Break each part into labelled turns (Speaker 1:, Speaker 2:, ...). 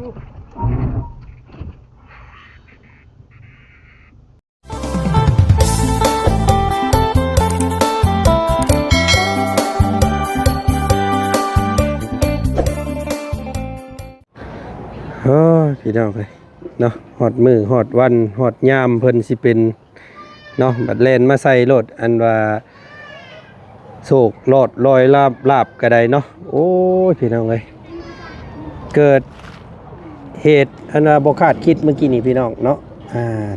Speaker 1: โอ้พี่น้องเลยเนาะฮอดมือฮอดวันฮอดยามเพิ่นสิเป็นเนาะบัดแล่นมาใส่รถอันว่าโศกรอดลอยลาบก็ได้เนาะโอ้ยพี่น้องเลยเกิดเหตุอันว่าบ่คาดคิดเมื่อกี้นี่พี่น้องเนาะ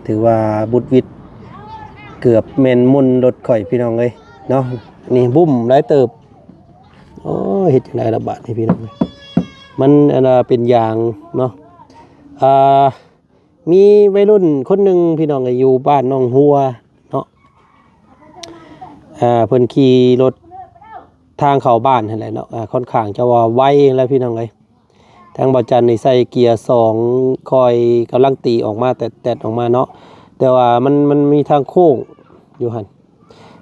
Speaker 1: ถือว่าบุญวิทย์เกือบแม่นมุนรถข่อยพี่น้องเลยเนาะนี่บุ้มหลายเติบโอ้เฮ็ดจังได๋ล่ะบาดนี่พี่น้องมันอันเป็นอย่างเนาะมีวัยรุ่นคนหนึ่งพี่น้องอยู่บ้านน้องหัวเนาะเพิ่นขี่รถทางเข้าบ้านนั่นแหละเนาะค่อนข้างจะว่าไวแล้วพี่น้องเลยทางบ่จันนี่ใส่เกียร์2คอยกำลังตีออกมาแต่ออกมาเนาะแต่ว่ามันมีทางโค้งอยู่หั่น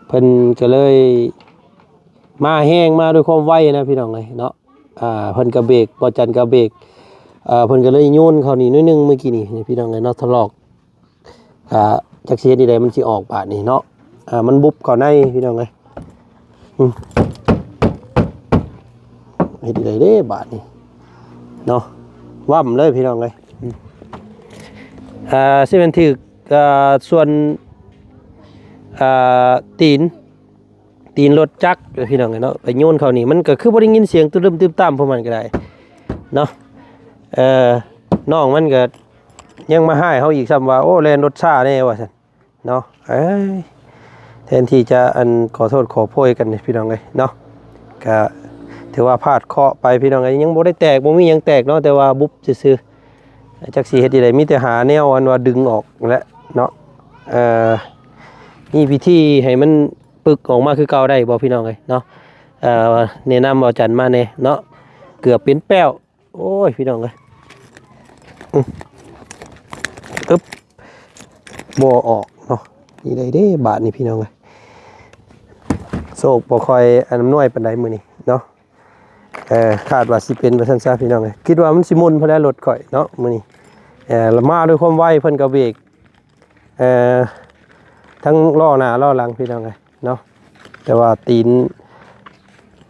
Speaker 1: เพิ่นก็เลยมาแห้งมาด้วยความไวนะพี่น้องเลยเนาะเพิ่นก็เบรกบ่จันก็เบรกเพิ่นก็เลยโยนเข้านี่นิดนึงเมื่อกี้นี่พี่น้องเลยเนาะทะลอกจักเสียดีใดมันสิออกบาดนี่เนาะมันบุบเข้าในพี่น้องเลยเฮ็ดได้เด้บาดนี่เนาะว่ำเลยพี่น้องเลยสิเป็นถึกส่วนตีนรถจักรพี่น้องเนาะไปโยนเขานี่มันก็คือบ่ได้ยินเสียงตึมตึมตามพวกมันก็ได้เนาะน้องมันก็ยังมาให้เขาอีกซ้ำว่าโอ้แล่นรถช้าแน่ว่าซั่นเนาะแทนที่จะขอโทษขอโพยกันพี่น้องเอ้ยเนาะก็ถือว่าพลาดเคราะห์ไปพี่น้องเอ้ยยังบ่ได้แตกบ่มีหยังแตกเนาะแต่ว่าบุบซื่อๆจักสิเฮ็ดจังได๋มีแต่หาแนวอันว่าดึงออกแหละเนาะนี่วิธีให้มันปึกออกมาคือเก่าได้บ่พี่น้องเอ้ยเนาะแนะนำบ่จันมาแน่เนาะเกือบเป็นแป้วโอ้ยพี่น้องเอ้ยอึ๊บบ่ออกเนาะนี่ได้เด้บาทนี่พี่น้องเอ้ยโศกบ่ค่อยอำนวยปานใดมื้อนี้เนาะคาดว่าสิเป็นว่าซั่นซะพี่น้องเอ้ยคิดว่ามันสิมุนเพราะแล้วรถข่อยเนาะมื้อนี้ละมาด้วยความไวเพิ่นก็เบรกทั้งล้อหน้าล้อหลังพี่น้องเอ้ยเนาะแต่ว่าตีน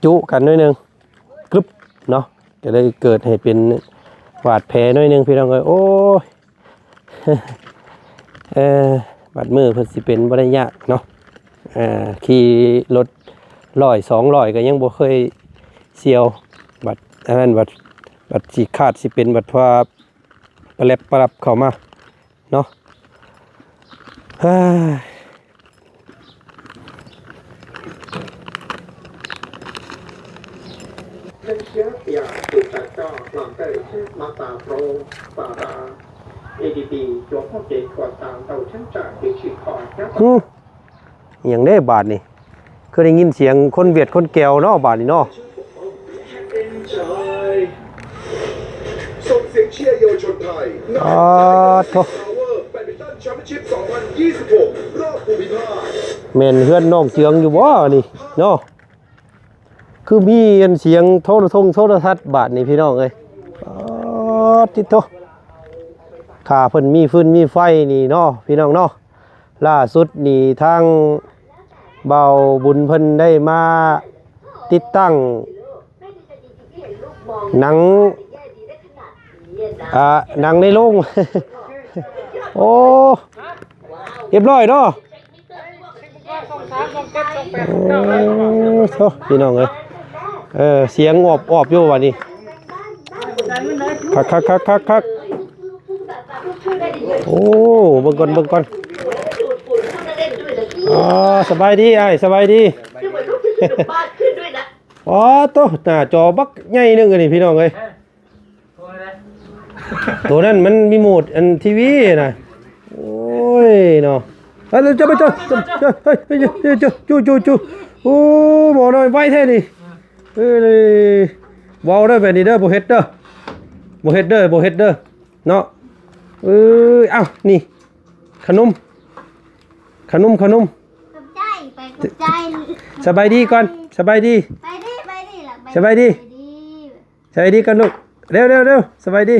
Speaker 1: จุกันหน่อยนึงกรึบเนาะก็เลยเกิดเหตุเป็นบาดแผลหน่อยนึงพี่น้องเอ้ยโอ้ยบาดมือเพิ่นสิเป็นบ่ได้ยากเนาะขี่รถ100 200ก็ยังบ่เคยเสียวบัดอันนั้นบัดสิขาดสิเป็นบัดว่าปลับปรับเข้ามาเนาะ
Speaker 2: nhân chiếc nhà chủ trạch cho làm cái chiếc mà tà pro và đã ADP cho phát triển của tàng tàu chân trạng để chỉ khỏi các
Speaker 1: อย่างได้บาทนี่คือได้ยินเสียงคนเวียดคนแก้วเนาะบาทนี่เนาะ
Speaker 2: ส่งเสียงเชียร์เยาวชนไทยในแบดมินตันแชมเปี้ยนชิพ2026รอบภูมิภาค
Speaker 1: แม่นเฮือนน้องเจืองอยู่บ่นี่เนาะคือมีเสียงโทรทัศน์บาทนี่พี่น้องเอ้ยติดโตข้าเพิ่นมีฟืนมีไฟนี่เนาะพี่น้องเนาะล่าสุดนี่ทางเบาบุญเพิ่นได้มาติดตั้งหนังในโรง โอ้เรียบร้อยเนาะพี่น้องเสียงอบอยู่วันนี้คักโอ้เบิ่งก่อนสบายดีไอ้สบายดีอ๋อโตหน้าจอบักใหญ่นึงอันนี้พี่น้องเอ้ยตัวนั้นมันมีโหมดทีวีนะโอ้ยเนาะจะไปจูโอ้บ่น้อยไว้แท้นี่ว้าวได้แบบนี้เด้อบ่เฮ็ดเด้อเนาะเอ้านี่ขนมขนมสบายดีก่อนสบายดีสบายดีกันลูกเร็วสบายดี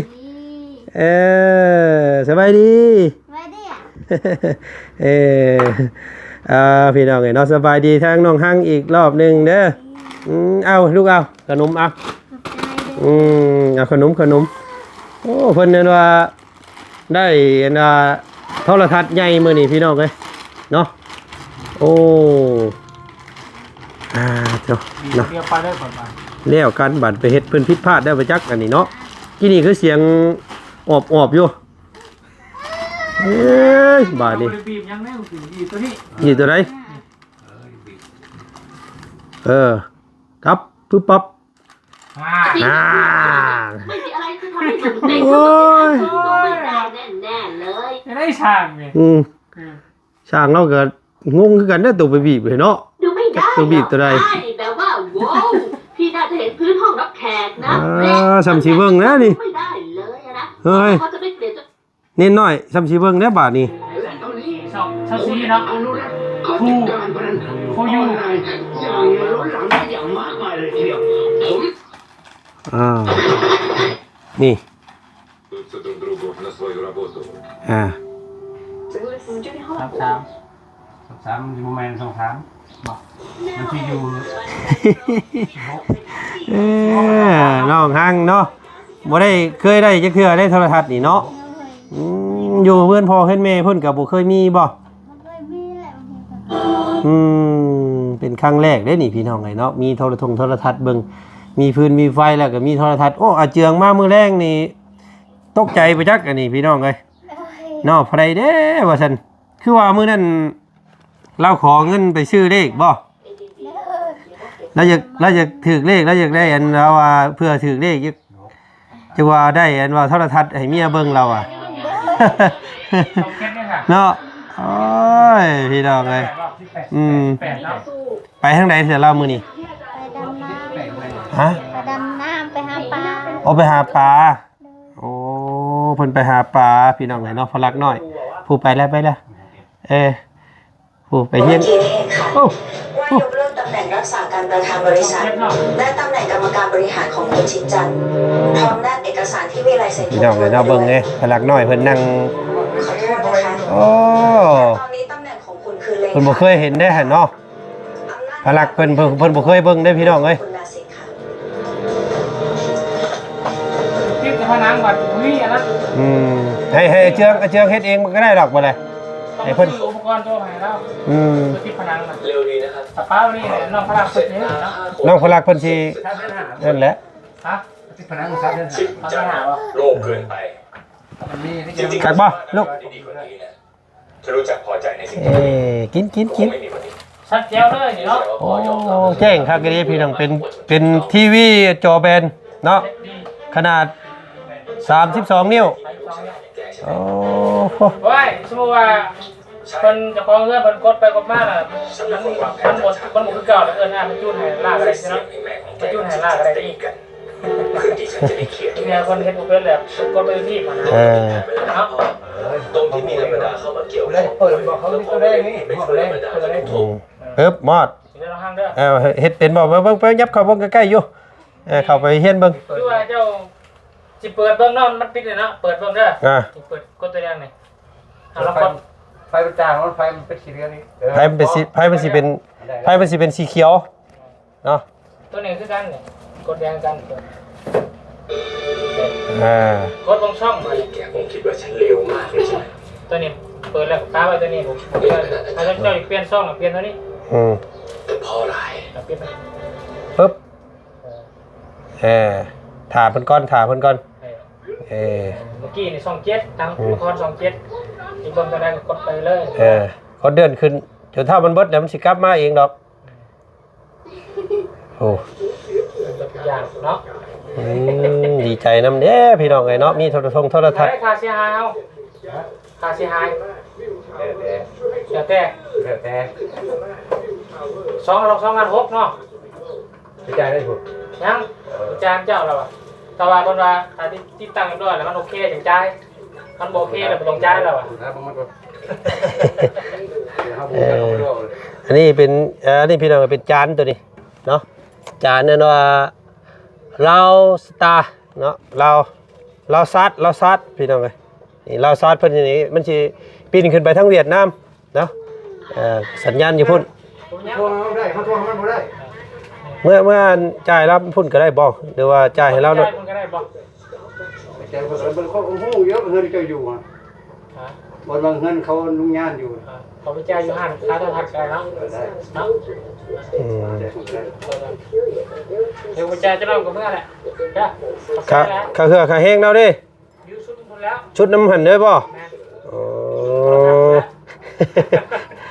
Speaker 1: สบายดี
Speaker 3: ไม่ได้อ่ะ
Speaker 1: เออพี่น้องเนาะสบายดีทางน้องฮังอีกรอบหนึงเด้อเอาลูกเอาขนมเอา
Speaker 3: ขอบใจเด้อ
Speaker 1: เอาขนมโอ้เพิ่นนั่นว่าได้อันโทรทัศน์ใหญ่มื้อนี้พี่น้องเอ้ยเนาะโอ้เจ้าเนาะ
Speaker 4: เรียกไปได้ก่อนมา
Speaker 1: แล้วกันบัดไปเฮ็ดเพิ่นผิดพลาดได้ไปจักอันนี้เนาะกี่นี่คือเสียงออบอยู่เอ้ยบาดนี้
Speaker 4: บีบยังไม่ถึงบีบตัวนี้
Speaker 1: นี่ตัวไหนครับปึ๊บปั๊บ
Speaker 4: อ่า
Speaker 5: ไม่มีอะไรที่ทำให้หนุ่มเด็ก
Speaker 1: โอ้ย
Speaker 5: ดูไม่ได้แน่ๆเลย
Speaker 4: ไม่ได้ช่างไง
Speaker 1: ช่างเราก็งงคือกันได้อตัวไปบีบเลยเนาะ
Speaker 5: ดูไม่ได้
Speaker 1: ตัวบีบตัวใด
Speaker 5: ใช่แต่ว่าว้าวพี่น่าจะเห็นพื้นห้องรับแขกนะ
Speaker 1: สำชีเบิ่งนะนี่
Speaker 5: ไม่ได้เลยนะ
Speaker 1: เฮ้ย
Speaker 5: เขาจะไม่เปลี่ยนจะ
Speaker 1: เน้นน้อยสำชีเบิ่งได้อบาดนี้
Speaker 4: ชอบซีเนาะคู่คู่ยู
Speaker 1: นี่
Speaker 6: друг другу на свою работу.
Speaker 4: สามอยู่โมเมนต์23บอกมันที่อยู่
Speaker 1: น้องฮังเนาะบ่ได้เคยได้จักเทื่อได้โทรทัศน์นี่เนาะอยู่เพื่อนพ่อเพื่อนแม่เพิ่นก็บ่เคยมีบ่
Speaker 3: มันเคยมีแหละบางทีก็
Speaker 1: เป็นครั้งแรกเด้นี่พี่น้องไงเนาะมีโทรทัศน์เบิ่งมีพื้นมีไฟแล้วก็มีโทรทัศน์โอ้อาเจืองมามื้อแรงนี่ตกใจไปจักอันนี้พี่น้องเอ้ยเนาะไผเด้ว่าซั่นคือว่ามื้อนั้นเราขอเงินไปซื้อเลขบ่เราอยากถือเลขเราอยากได้อันเราว่าเพื่อถือเลขจะว่าได้อันว่าโทรทัศน์ให้เมียเบิ่งเราอ่ะ
Speaker 4: ต้องเก็ตเนี่ยค่ะ
Speaker 1: เนาะโอ้ยพี่น้องเอ้ย
Speaker 4: 8เนาะ
Speaker 1: ไปทางใดเสียเรามื้อนี้
Speaker 3: ไปดำน้
Speaker 1: ฮะ
Speaker 3: ำไปดำน้ำไปหาปลา
Speaker 1: โอ้ไปหาปลาโอ้เพิ่นไปหาปลาพี่น้องไหนเนาะพลักน้อยผู้ไปแล้วผู้ไปเฮียน
Speaker 7: เมื่อกี้นี่เองค่ะ
Speaker 1: โอ้
Speaker 7: ว่ายกเลิกตำแหน่งรักษาการประธานบริษัท และตำแหน่งกรรมการบริหารของคุณชิดจันทร์พร้อมแนบเอกสารที่วิไลเซ็น
Speaker 1: พี่น้องไหนเนาะเบิ่งไงพลักน้อยเพิ่นนั่ง
Speaker 7: ขอโทษนะคะ
Speaker 1: โอ้
Speaker 7: ตอนนี้ตำแหน่งของคุณคือเลขา
Speaker 1: เพิ่นบ่เคยเห็นได้หั่นเนาะพลักเพิ่นบ่เคยเบิ่งได้พี่น้องเอ้ย
Speaker 7: คุณนาสิกค่ะ
Speaker 4: ที่จะพนังบัตรวิ่งอันนั้น
Speaker 1: ให้เจืองเฮ็ดเองมันก็ได้ดอกบ่เลย
Speaker 4: ต้องซื้ออุปกรณ์ตัวใหม่แล้วตัวที่พนังน่ะ
Speaker 6: เร็วดีนะครับ
Speaker 4: สป้าวันนี้เนี่ยน้องพลังสุดนี้เนาะ
Speaker 1: น้องพลักเพิ่นสิ
Speaker 4: ถ้าเดินหา
Speaker 1: นั่นแหละ
Speaker 4: ฮะที่พนังซับเดินหา
Speaker 6: ชิด
Speaker 4: เขา
Speaker 6: จั
Speaker 4: เดิ
Speaker 6: ง
Speaker 4: นหาวะ
Speaker 6: โลกเกินไป
Speaker 4: มันมีที่
Speaker 6: จริงๆ
Speaker 1: กัดบ่ลูก
Speaker 6: ที่ดีกว่านี้นะจะรู้จักพอใจในสิ่ง
Speaker 1: เอ้
Speaker 6: ที่
Speaker 1: กิน
Speaker 6: คงไม่มีวันนี้
Speaker 4: ชัดเจนเลยเนาะ
Speaker 1: โอ้แจ้งครับก็ดีพี่น้องเป็นทีวีจอแบนเนาะขนาด32 นิ้วโอ้โห
Speaker 4: เฮ้ยสมมติว่าคนจะคล้องเงื่อนคนกดไปกดมาน่ะมันหมดคือเก่าแล้วมันจูนให้ลากอะไรใช่ไหมมันจูนให้ลากอะไรนี่
Speaker 6: กันคืนที่ฉันจะได้เขียน
Speaker 4: เนี่ยคนเห็นบุฟเฟ่ต์แบบกดไปที่มันนะ
Speaker 6: เนาะตรงที่มีธรรมดาเข้ามาเกี่ยวข้องเปิดบอกเขาที่ตัวเลขนี่ไม่ควรธรรมดาจะถูก
Speaker 1: มอด
Speaker 4: เดี๋ยวเราห้างเด้อ
Speaker 1: เฮ็ดเป็นบ่เบิ่งไปยับเข้าเบิ่งใกล้ๆอยู่เข้าไปเฮียนเบิ่ง
Speaker 4: คือว่าเจ้าจิเปิดเบื้องนอกมันปิดเลยเนาะเปิดเบื้องเด้อเปิดกดตัวแดงนี่เรากด
Speaker 8: ไฟมันจางมันไฟมันเป็นสีเหลืองนี่
Speaker 1: ไผมันสิเป็นสีเขียวเนาะ
Speaker 4: ตัวนี้คือกันนี่กดแดงกัน กดตรงช่อง
Speaker 6: แกคงคิดว่าฉันเลวมากเลยใช่ไหม
Speaker 4: ตัวนี้เปิดแล้วค้าไว้ตัวนี้ผมถ้าเจ้าเปลี่ยนช่องเปลี่ยนตัวนี้
Speaker 6: แต่พ่อร้าย
Speaker 4: เปลี่ยนไป
Speaker 1: ปึ๊บถ่าเพิ่นก่อนเ
Speaker 4: มื่อกี้นี่27ทั้งละคร27อีกเบิ่งตัวแดงกดไปเลย
Speaker 1: เขาเดินขึ้นจนถ้ามันเบิดแล้วมันสิกลับมาเองดอกโอ้
Speaker 4: อย่างเนาะ
Speaker 1: ดีใจนำเด้พี่น้องไงเนาะมีโทรทัศน์
Speaker 4: ได้ค่าเสียหายเอาค่าเสียหายเดี๋ยวแต่2,600เนาะ
Speaker 8: ไม่ใช่ได้ถูก
Speaker 4: ยังจานเจ้าเราอะแต่ว่าคนว่าติดตั้งเรียบร้อยแล้วมันโอเคถึงจ่ายมันโอเคแล้วมันต้องจ่ายเราอะ
Speaker 8: นะมันก็
Speaker 1: อันนี้เป็นนี่พี่น้องเป็นจานตัวนี้เนาะจานนั่นว่าเราสตาร์เนาะเรา ลาวซัดพี่น้องเอ้ยนี่ลาวซัดเพิ่นนี่มันสิปีนขึ้นไปทางเวียดนามเนาะสัญญาณอยู่พุ่น
Speaker 8: ทวงมันได้เขาทวงมันบ่ได้
Speaker 1: เมื่อจ่ายรับพุ่นก็ได้บ่หรือว่าจ่ายให้เรา
Speaker 4: ได้
Speaker 1: เนาะ
Speaker 4: มันก็ได้บ่
Speaker 8: แต่เพิ่นเขาฮู้เยอะเงินก็อยู่อ่ะบ่บางเงินเขานุ่งยานอยู่
Speaker 4: ขอไปจ่ายอยู่ห้างค้าโทรทัศน์กันเนาะเนาะ
Speaker 1: อืม
Speaker 4: เดี๋ยวไปจ่ายจะเล่ากับเมื่อแหละจ้ะ
Speaker 1: ค่าเหือค่าแห้งเราดิ
Speaker 4: อยู่ชุดคนแล้ว
Speaker 1: ชุดน้ำหันเด้อบ่
Speaker 4: แม่
Speaker 1: อ๋อ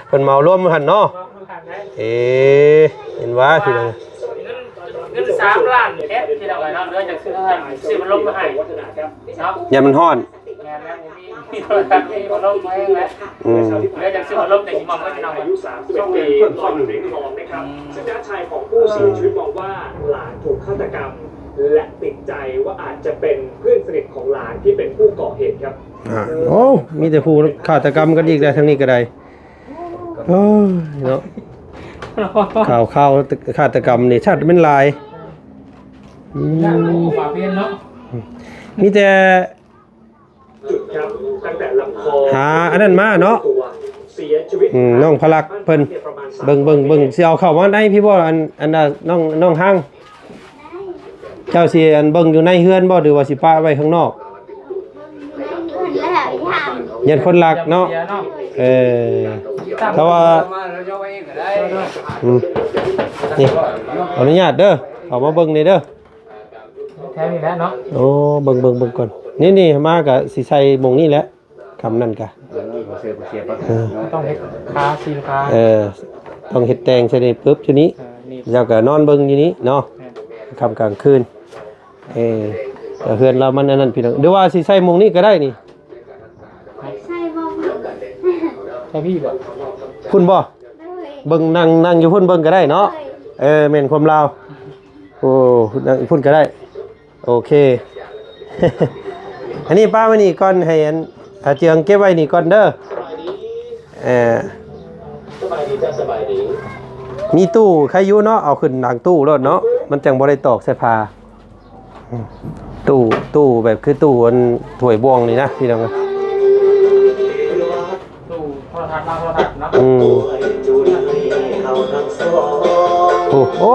Speaker 1: เพิ่นเมารวมหันเนาะ
Speaker 4: ว่ามือขันได้
Speaker 1: เห็นว่าพี่น้อง
Speaker 4: เงิน3 ล้านแค่ที่เราไปเนาะเดี๋ยวจะซื้อมันลงมาให้เนาะ
Speaker 1: อย่ามันฮ้อน
Speaker 4: งานแล้วมีโทรศัพท์มีมันลงมาเองแล้ว
Speaker 1: อืม
Speaker 4: เดี๋ยวจะซื้อมันลงในที่มองก็จะนอน
Speaker 2: อายุ31 ปีลอยอยู่ในคลองนะครับซึ่งญาติชายของผู้เสียชีวิตมองว่าหลานถูกฆาตกรรม และติดใจว่าอาจจะเป็นเพื่อนสนิทของหลานที่เป็นผู้ก่อเหตุครับ
Speaker 1: โอ้มีแต่ผู้ฆาตกรรมกันอีกแล้วทางนี้ก็ได้โอ้ยเนาะข่าวฆาตกรรมนี่ชาติเป็นหลายอืม
Speaker 4: ฝาเพียนเนาะ
Speaker 1: มีแต่
Speaker 2: จุดครับตั้งแต่ลำคอ
Speaker 1: หาอันนั้นมาเนาะ
Speaker 2: ตัวเสียชีวิต
Speaker 1: น้องพลักเพิ่น
Speaker 2: ประมาณ3
Speaker 1: เบิ่งสิเอาเข้ามาได้พี่บ่อันน่ะน้องห้างเจ้าสิอันเบิ่งอยู่ในเฮือนบ่หรือว่าสิปะไว้ข้างนอก
Speaker 3: แล้วย่าง
Speaker 1: ยันคนรักเนาะถ้าว่า
Speaker 8: มาแล้วย่อไว้เองก็ได้
Speaker 1: นี่ขออนุญาตเด้อเอามาเบิ่งนี่เด้อ
Speaker 4: แท้นี่แล้วเนาะ
Speaker 1: โอ้เบิ่งก่อนนี่มาก็สิใส่หม่องนี้แหละคำนั้นก็
Speaker 8: เสียปะ
Speaker 4: ต้องเฮ็ดค้าซีนค้า
Speaker 1: ต้องเฮ็ดแต่งใส่นี่ปึ๊บอยู่นี้
Speaker 4: นี่
Speaker 1: แล้วก็นอนเบิ่งอยู่นี้เนาะค่ำกลางคืนแต่เฮือนเรามันอันนั้นพี่น้องหรือว่าสิใส่หม่องนี้ก็ได้นี่
Speaker 3: ใช่บ่
Speaker 4: ใช่พี่บ่
Speaker 1: พุ่นบ่
Speaker 3: เลย
Speaker 1: เบิ่งนั่งอยู่พุ่นเบิ่งก็ได้เนาะแม่นความลาวโอ้นั่งพุ่นก็ได้โอเค อันนี้ป้าไว้นี่ก่อนให้อันเจียงเก็บไว้นี่ก่อนเด้อมีตู้ใครอยู่เนาะเอาขึ้นหลังตู้รถเนาะมันจังบ่ได้ตอกใส่ผ้าตู้แบบคือตู้อันถ้วยบวงนี่นะพี่น้อง
Speaker 4: ตู้โทรทัศน์โทรทัศน์เนาะ
Speaker 1: โอ้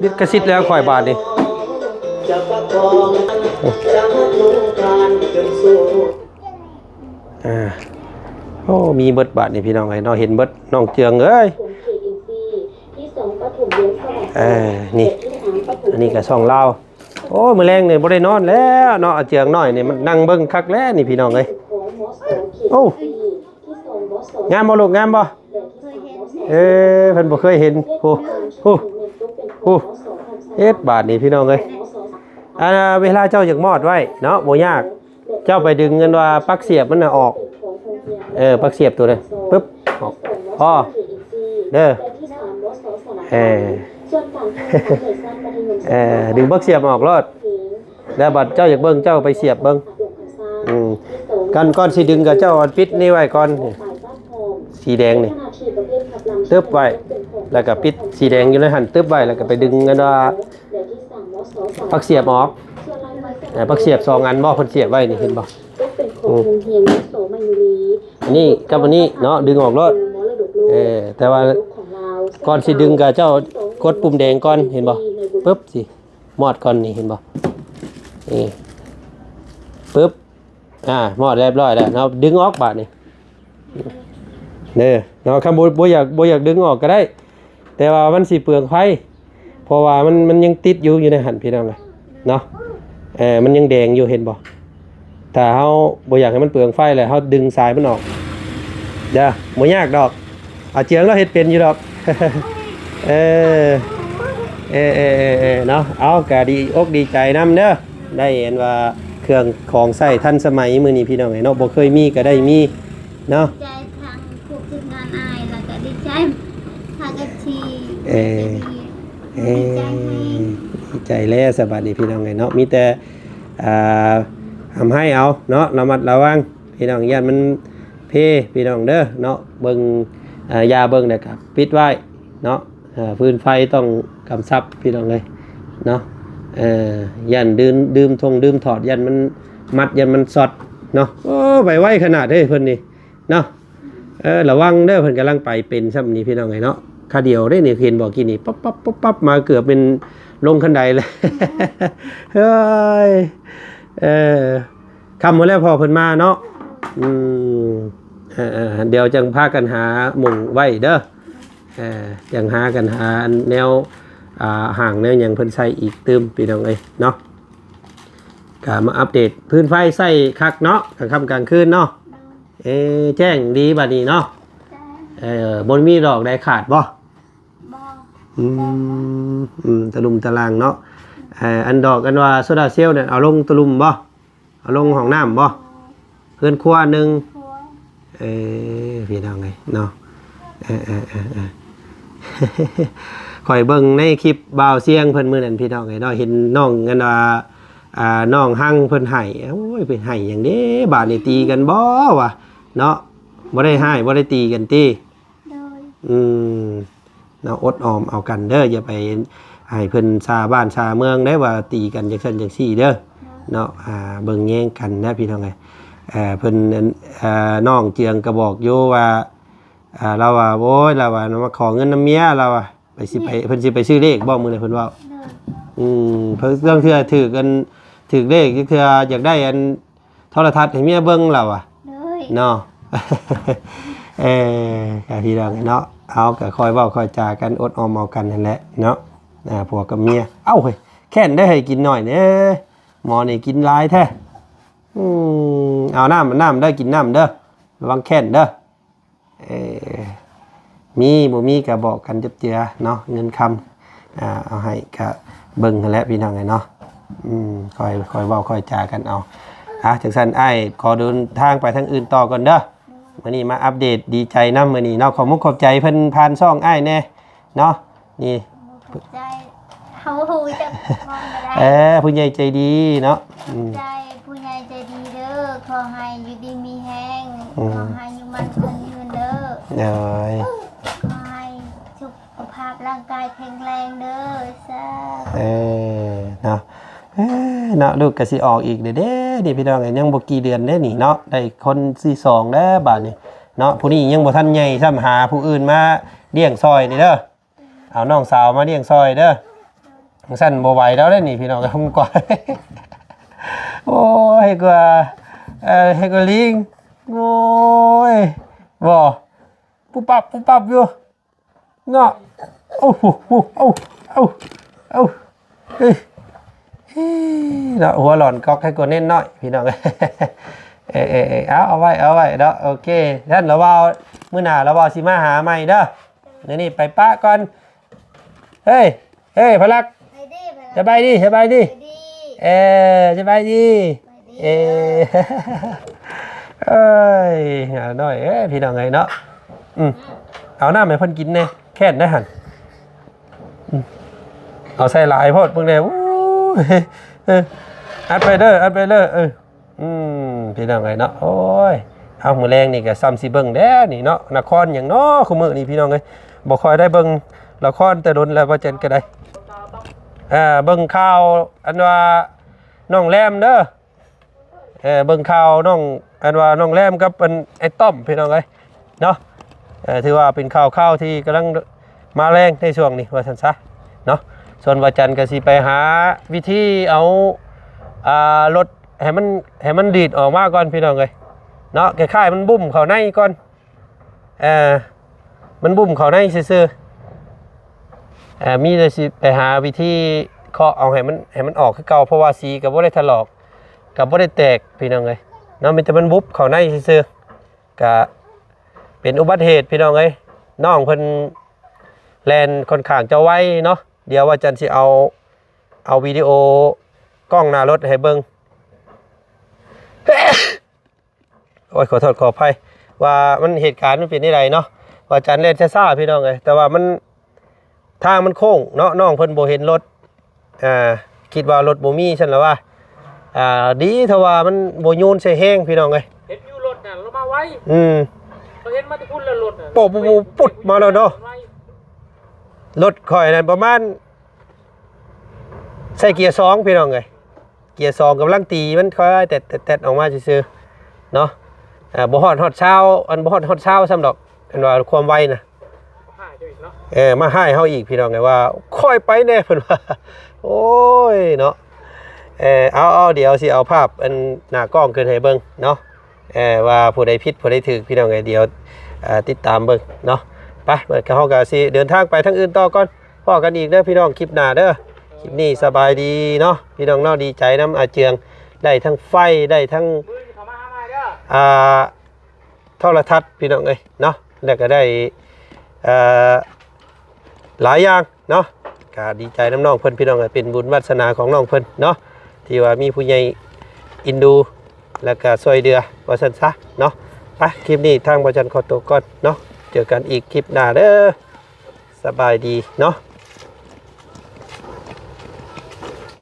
Speaker 1: ดิดกระซิดแล้วข่อยบาทนี่โอ้มีเบิดบาทนี่พี่น้องไอ้น้องเห็นเบิดน้องเจืองเอ้ยนี่อันนี้ก็ช่องลาวโอ้มื้อแรงนี่บ่ได้นอนแล้วเนาะเจืองน้อยนี่มันนั่งเบิ่งคักแล้วนี่พี่น้องเอ้ยโอ้งามบ่ลูกงามบ่
Speaker 3: เคยเห็น
Speaker 1: เพิ่นบ่เคยเห็นโอ้เฮ็ดบาทนี่พี่น้องเอ้ยเวลาเจ้าอยากมอดไว้เนาะบ่ยากเจ้าไปดึงเงินว่าปลั๊กเสียบมันน่ะออกปลั๊กเสียบตัวนั้นปึ๊บออกพอเด้อดึงปลั๊กเสียบออกรอดแล้วบัดเจ้าอยากเบิ่งเจ้าไปเสียบเบิ่งก่อนสิดึงกับเจ้าปิดนี่ไว้ก่อนสีแดงนี่ตึ๊บไว้แล้วก็ปิดสีแดงอยู่ในหันตึ๊บไว้แล้วก็ไปดึงกันว่าปลั๊กเสียบออกปลั๊กเสียบ2 อันบ่เพิ่นเสียบไว้นี่เห็นบ่อันนี้กับอันนี้เนาะดึงออกรอดแต่ว่าก่อนสิดึงกับเจ้ากดปุ่มแดงก่อนเห็นบ่ปึ๊บสิมอดก่อนนี่เห็นบ่นี่ปึ๊บมอดเรียบร้อยแล้วเนาะดึงออกบาดนี่เด้อเนาะคำบ่อยากดึงออกก็ได้แต่ว่ามันสิเปลืองไฟเพราะว่ามันยังติดอยู่ในหันพี่น้องเนาะมันยังแดงอยู่เห็นบ่ถ้าเฮาบ่อยากให้มันเปลืองไฟเลยเฮาดึงสายมันออกเด้อบ่ยากดอกเจียงเราเฮ็ดเป็นอยู่ดอก เนาะเอาก็ดีอกดีใจนำเด้อได้เห็นว่าเครื่องของใช้ทันสมัยมื้อนี้พี่น้องเนาะบ่เคยมีก็ได้มีเนาะ
Speaker 3: ใจทางผู้ทีมงานอายแล้วก็ดีใจทางFT ดีใจให้
Speaker 1: ดีใจแล้วสบายดีพี่น้องเนาะมีแต่ทำให้เอาเนาะระมัดระวังพี่น้องญาติมันเพพี่น้องเด้อเนาะเบิ่งยาเบิ่งนะครับปิดไว้เนาะพื้นไฟต้องกำซับพี่น้องเลยเนาะ ยันดื่มถอดยันมันมัดยันมันสอดเนาะโอ้ไปไวขนาดเด้เพิ่นนี่เนาะระวังเด้อเพิ่นกำลังไปเป็นซ้ำนี่พี่น้องไงเนาะค่าเดียวได้นี่เห็นบอกกินนี่ปั๊บมาเกือบเป็นลงคันไดเลย เฮ้ยคำหมดแล้วพอเพิ่นมาเนาะเดี๋ยวจังพากันหาหมุ่งไว้เด้อจังหากันหาแนวห่างแนวอย่างเพิ่นใส่อีกตืมพี่น้องเอ้ยเนาะก็มาอัปเดตพื้นไฟใส่คักเนาะกลางค่ำกลางคืนเนาะแจ้งดีบัดนี้เนาะบนมีดอกใดขาดบ่ตะลุมตะลางเนาะอันดอกอันว่าโซดาเซลล์เนี่ยเอาลงตะลุมบ่เอาลงห้องน้ำบ่เพื่อนครัวหนึ่งพี่น้องไงเนาะคอยเบิ่งในคลิปบ่าวเสียงเพิ่นมื้อนั้นพี่น้องไงเนาะเห็นน้องกันว่าน้องหั่งเพิ่นให้โอ้ยเป็นให้หยังเด้บาดนี้ตีกันบ่วะเนาะบ่ได้ให้บ่ได้ตีกันติเนาะอดออมเอากันเด้ออย่าไปให้เพิ่นชาบ้านชาเมืองได้ว่าตีกันจังซั่นจังซี่เด้อเนาะเบิ่งแย่งกันนะพี่น้องไงเพิ่นน้องเจียงก็บอกอยู่ว่าเราว่าโอ้ยเราว่ามาขอเงินน้ำเมียเราว่าไปสิไปเพิ่นสิไปซื้อเลขบ่มื้อนี้เพิ่นว่าเพิ่นเรื่องเทื่อถือเลขเทื่ออยากได้อันโทรทัศน์ให้เมียเบิ่งเราอ่ะเนาะกับพี่น้องเนาะเอาก็คอยเว้าคอยจากันอดออมเอากันนั่นแหละเนาะผัวกับเมียเอ้าเฮ้ยแค่นได้ให้กินหน่อยเด้หมอนี่กินหลายแท้เอาน้ำได้กินน้ำเด้อระวังแค่นเด้อมีบ่มีก็บอกกันจับเจือเนาะเงินคำเอาให้ก็เบิ่งกันแล้วพี่น้องไงเนาะคอยเว้าคอยจากันเอาจังซั่นอ้ายขอเดินทางไปทางอื่นต่อก่อนเด้อมื้อนี้มาอัปเดตดีใจนำมื้อนี้เนาะขอบมุกขอบใจเพิ่นผ่านช่องอ้ายแน่เนาะนี่
Speaker 3: ใจเฮาฮู้จักมองบ่ได้
Speaker 1: ผู้ใหญ่ใจดีเนาะ
Speaker 3: ใจผู้ใหญ่ใจดีเด้อขอให้อยู่ดีมีแฮงขอให้อยู่มันคงยืนเด้อขอให้สุขภาพร่างกายแข็งแรงเด้อสาธุ
Speaker 1: เนาะเนาะลูกก็สิออกอีกเด้นี่พี่น้องยังบ่กี่เดือนเด้นี่เนาะได้คนที่2แล้วบาดนี้เนาะผู้นี้ยังบ่ทันใหญ่ซ้ำหาผู้อื่นมาเลี้ยงซอยนี่เด้อเอาน้องสาวมาเลี้ยงซอยเด้อสั่นบ่ไหวแล้วเด้นี่พี่น้องทำก่อนโอ้ยกว่าให้กว่าลิงโอ้ยบ่ปุ๊บปั๊บอยู่เนาะโอ้โหเนาะหัวหลอนก๊อกให้กว่าเน้นน้อยพี่น้องเอาไว้เนาะโอเคท่านเราว่ามื้อหน้าเราว่าสิมาหาใหม่เด้อนี่ไปปะก่อนเฮ้ยพลักสบายดีสบายดีน้อยพี่น้องไงเนาะเอาน้ำให้เพิ่นกินแน่แค่นได้หั่นเอาใส่หลายโพดเพิ่นได้อัดไปเด้อพี่น้องไงเนาะโอ้ยเอามื้อแรงนี่ก็ซ้ำสิเบิ่งแด้นี่เนาะนครหยังเนาะคุมื้อนี่พี่น้องเอ้ยบ่ค่อยได้เบิ่งละครแต่ดนแล้วว่าจันก็ได้เบิ่งข่าวอันว่าน้องแรมเด้อเบิ่งข่าวน้องอันว่าน้องแรมกับเป็นไอ้ต้อมพี่น้องเอ้ยเนาะถือว่าเป็นข่าวที่กำลังมาแรงในช่วงนี้ว่าซั่นซะเนาะส่วนว่าจันก็สิไปหาวิธีเอารถให้มันดีดออกมาก่อนพี่น้องเอ้ยเนาะคล้ายๆมันบุ้มเข้าในก่อนมันบุ้มเข้าในซื่อมีแต่สิไปหาวิธีเคาะเอาให้มันออกคือเก่าเพราะว่าสีก็บ่ได้ถลอกก็บ่ได้แตกพี่น้องเอ้ยเนาะมีแต่มันบุบเข้าในซื่อๆก็เป็นอุบัติเหตุพี่น้องเอ้ยน้องเพิ่นแล่นค่อนข้างจะไวเนาะเดี๋ยวว่าจันสิเอาวิดีโอกล้องหน้ารถให้เบิ่งโอ้ยขอโทษขออภัยว่ามันเหตุการณ์มันเป็นที่ใดเนาะว่าจันเล่นซ่าๆพี่น้องเอ้ยแต่ว่ามันทางมันโค้งเนาะน้องเพิ่นบ่เห็นรถคิดว่ารถบ่มีซั่นล่ะว่าดีถ้าว่ามันบ่โยนใส่แห้งพี่น้องเอ้ย
Speaker 4: เห็นอยู่รถน่ะเรามาไว้เราเห็นมาที่พุ่นแล้วรถน่ะ
Speaker 1: ปุ๊บมาแล้วเนาะรถข่อยนั่นประมาณ ใส่เกียร์2พี่น้องเอ้ยเกียร์2กำลังตีมันค่อยแต่ออกมาซื่อๆเนาะบ่ฮอดเช้าอันบ่ฮอดเช้าซ้ำดอกอันว่าความไวนะมาให้เฮาอีกพี่น้องไงว่าค่อยไปแน่เพิ่นว่าโอ้ยเนาะเอาเดี๋ยวสิเอาภาพอันหน้ากล้องขึ้นให้เบิ่งเนาะว่าผู้ใดผิดผู้ใดถูกพี่น้องไงเดี๋ยวติดตามเบิ่งเนาะไปเบิดเฮาก็สิเดินทางไปทางอื่นต่อก่อนพ้อกันอีกเด้อพี่น้องคลิปหน้าเด้อคลิปนี้สบายดีเนาะพี่น้องเนาะดีใจนำอาเจืองได้ทั้งไฟได้ทั้งโทรทัศน์พี่น้องเอ้ยเนาะแล้วก็ได้หลายอย่างเนาะก็ดีใจน้ำน้องเพิ่นพี่น้องเป็นบุญวาสนาของน้องเพิ่นเนาะที่ว่ามีผู้ใหญ่อินดูแล้วก็ช่วยเดือว่าซั่นซะเนาะไปคลิปนี้ทางบ่จันขอตัวก่อนเนาะเจอกันอีกคลิปหน้าเด้อสบายดีเนาะ